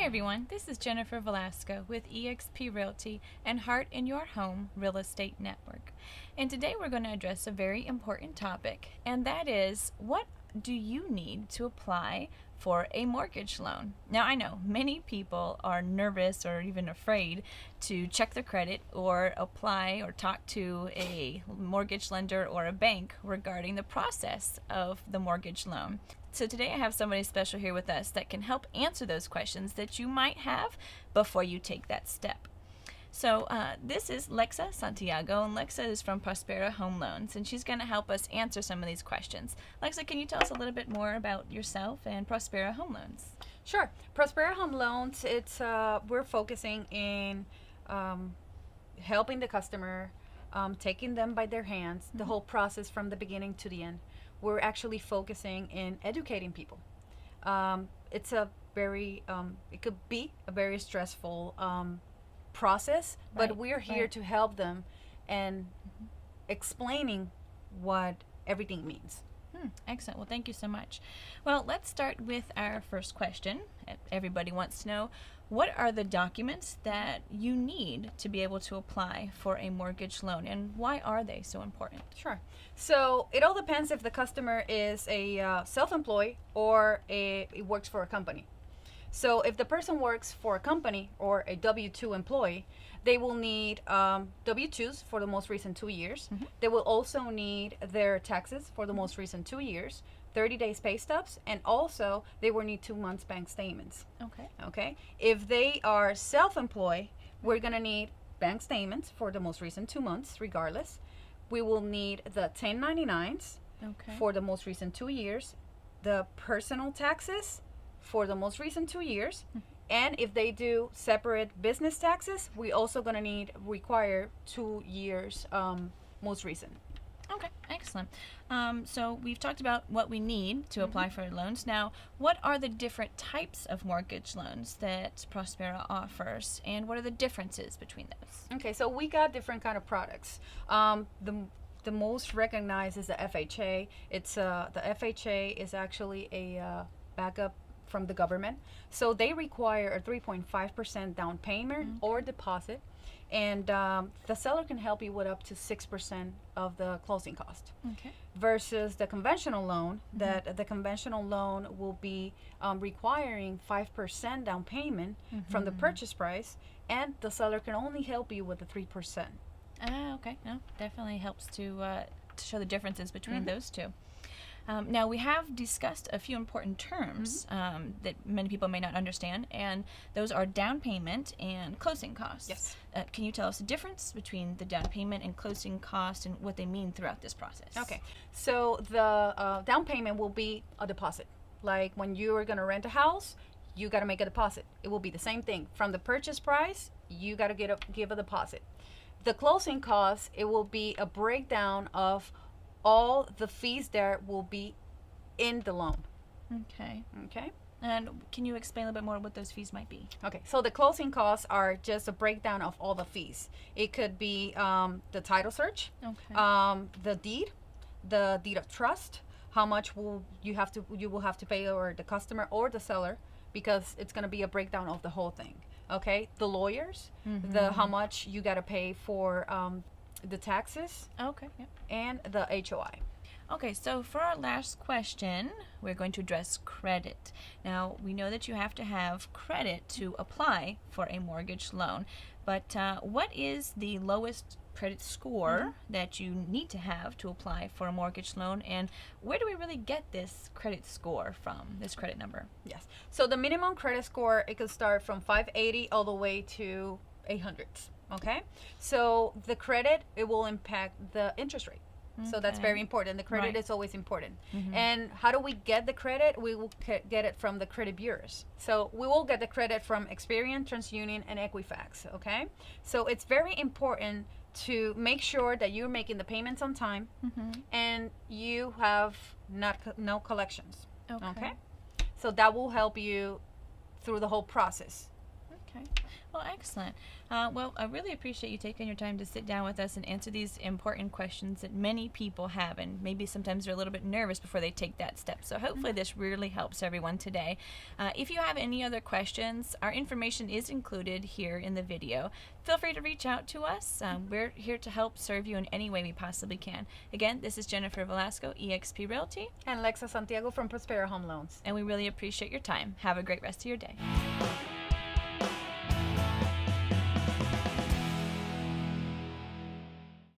everyone, this is Jennifer Velasco with eXp Realty and Heart in Your Home Real Estate Network. And today we're going to address a very important topic, and that is, what do you need to apply for a mortgage loan? Now, I know many people are nervous or even afraid to check their credit or apply or talk to a mortgage lender or a bank regarding the process of the mortgage loan. So today I have somebody special here with us that can help answer those questions that you might have before you take that step. So this is Lexa Santiago, and Lexa is from Prospera Home Loans, and she's going to help us answer some of these questions. Lexa, can you tell us a little bit more about yourself and Prospera Home Loans? Sure. Prospera Home Loans, we're focusing in helping the customer, taking them by their hands, the whole process from the beginning to the end. We're actually focusing in educating people. It's a very, it could be a very stressful process, but we're here to help them and explaining what everything means. Excellent. Well, thank you so much. Well, let's start with our first question. Everybody wants to know, what are the documents that you need to be able to apply for a mortgage loan, and why are they so important? Sure. So it all depends if the customer is a self-employed or it works for a company. So if the person works for a company or a W-2 employee, they will need W-2s for the most recent 2 years. They will also need their taxes for the most recent 2 years, 30 days pay stubs, and also they will need 2 months bank statements. Okay. If they are self-employed, we're going to need bank statements for the most recent 2 months regardless. We will need the 1099s for the most recent 2 years, the personal taxes for the most recent 2 years, and if they do separate business taxes, we also going to require 2 years most recent. Okay, excellent. So we've talked about what we need to apply for loans. Now, what are the different types of mortgage loans that Prospera offers, and what are the differences between those? Okay, so we got different kind of products. The most recognized is the FHA. The FHA is actually a backup from the government. So they require a 3.5% down payment or deposit, and the seller can help you with up to 6% of the closing cost. Versus the conventional loan, that the conventional loan will be requiring 5% down payment from the purchase price, and the seller can only help you with the 3%. Okay. No, definitely helps to show the differences between those two. Now, we have discussed a few important terms that many people may not understand, and those are down payment and closing costs. Yes. Can you tell us the difference between the down payment and closing costs and what they mean throughout this process? Okay. So the down payment will be a deposit. Like when you are going to rent a house, you got to make a deposit. It will be the same thing. From the purchase price, you got to give a deposit. The closing costs, it will be a breakdown of all the fees that will be in the loan. Okay. Okay. And can you explain a little bit more what those fees might be? Okay. So the closing costs are just a breakdown of all the fees. It could be the title search, the deed of trust, how much you will have to pay, or the customer or the seller, because it's going to be a breakdown of the whole thing. Okay. The lawyers, how much you got to pay for the taxes, and the HOI. Okay, so for our last question, we're going to address credit. Now, we know that you have to have credit to apply for a mortgage loan, but what is the lowest credit score that you need to have to apply for a mortgage loan, and where do we really get this credit score from, this credit number? Yes, so the minimum credit score, it could start from 580 all the way to 800s. Okay, so the credit, it will impact the interest rate. So that's very important. The credit is always important. And how do we get the credit? We will get it from the credit bureaus. So we will get the credit from Experian, TransUnion, and Equifax. Okay, so it's very important to make sure that you're making the payments on time and you have no collections. Okay, so that will help you through the whole process. Okay. Well, excellent. Well, I really appreciate you taking your time to sit down with us and answer these important questions that many people have, and maybe sometimes they're a little bit nervous before they take that step. So hopefully this really helps everyone today. If you have any other questions, our information is included here in the video. Feel free to reach out to us. We're here to help serve you in any way we possibly can. Again, this is Jennifer Velasco, eXp Realty. And Lexa Santiago from Prospera Home Loans. And we really appreciate your time. Have a great rest of your day.